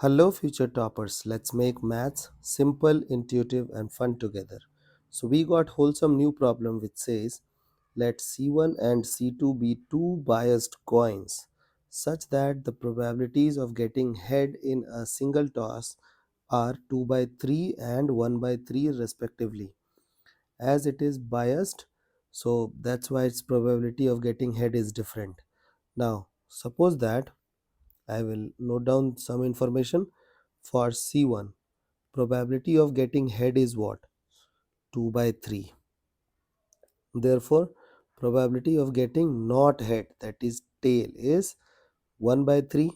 Hello, future toppers. Let's make maths simple, intuitive, and fun together. So, we got wholesome new problem which says let C1 and C2 be two biased coins such that the probabilities of getting head in a single toss are 2 by 3 and 1 by 3 respectively. As it is biased, so that's why its probability of getting head is different. Now, suppose that I will note down some information. For C1, probability of getting head is what? 2 by 3. Therefore, probability of getting not head, that is tail, is 1 by 3.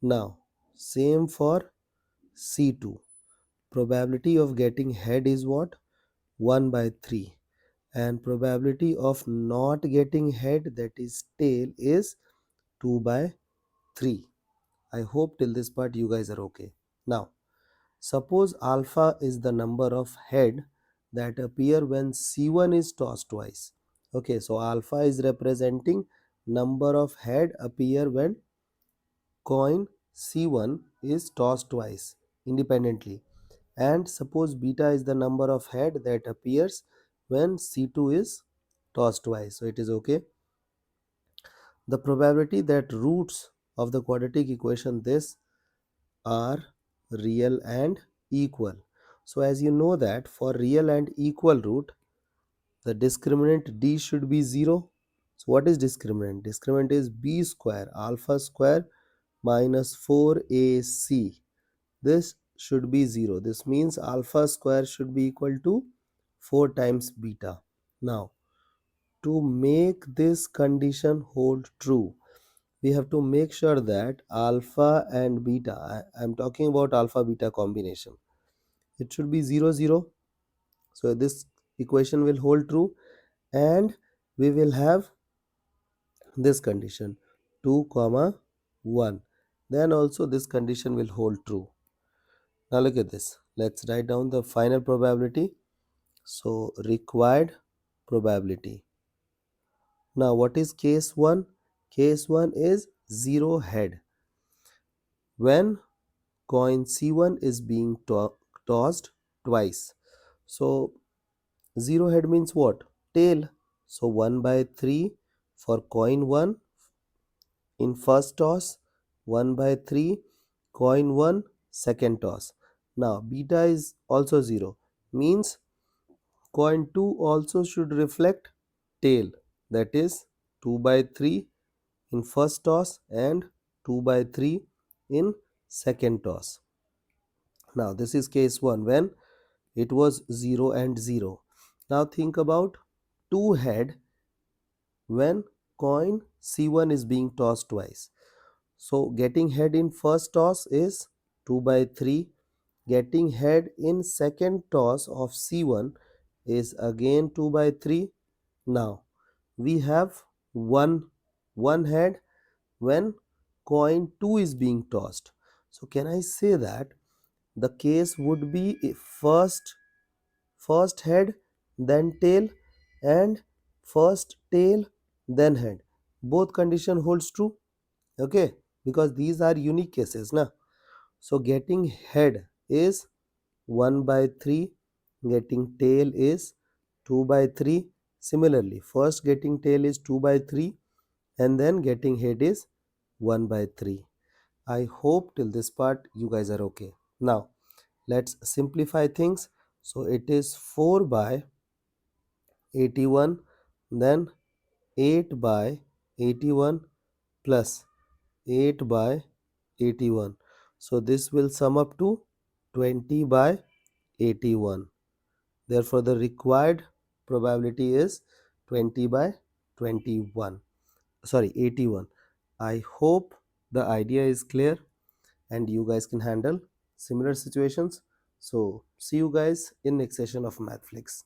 Now, same for C2. Probability of getting head is what? 1 by 3. And probability of not getting head, that is tail, is 2 by 3. I hope till this part you guys are okay. Now, suppose alpha is the number of head that appear when C1 is tossed twice. Okay, so alpha is representing number of head appear when coin C1 is tossed twice independently. And suppose beta is the number of head that appears when C2 is tossed twice. So it is okay. The probability that roots of the quadratic equation this are real and equal. So as you know that for real and equal root, the discriminant d should be 0. So what is discriminant? Discriminant is b square alpha square minus 4ac. This should be 0. This means alpha square should be equal to 4 times beta. Now, to make this condition hold true, we have to make sure that alpha and beta, I am talking about alpha beta combination, it should be 0 0. So this equation will hold true, and we will have this condition 2 comma 1, then also this condition will hold true. Now look at this, let's write down the final probability. So required probability. Now what is case 1? Case 1 is 0 head when coin C1 is being tossed twice. So 0 head means what? Tail. So 1 by 3 for coin 1 in first toss, 1 by 3 coin 1 second toss. Now beta is also 0, means coin 2 also should reflect tail, that is 2 by 3 in first toss and 2 by 3 in second toss. Now this is case 1 when it was 0 and 0. Now think about 2 head when coin C1 is being tossed twice. So getting head in first toss is 2 by 3. Getting head in second toss of C1 is again 2 by 3. Now we have one head when coin 2 is being tossed. So can I say that the case would be first head then tail and first tail then head, both condition holds true. Okay, because these are unique cases na. So getting head is 1 by 3, getting tail is 2 by 3. Similarly, first getting tail is 2 by 3 and then getting head is 1 by 3. I hope till this part you guys are okay. Now let's simplify things. So it is 4 by 81, then 8 by 81 plus 8 by 81. So this will sum up to 20 by 81. Therefore the required probability is 20 by 21. Sorry, 81. I hope the idea is clear and you guys can handle similar situations. So see you guys in next session of MathFlix.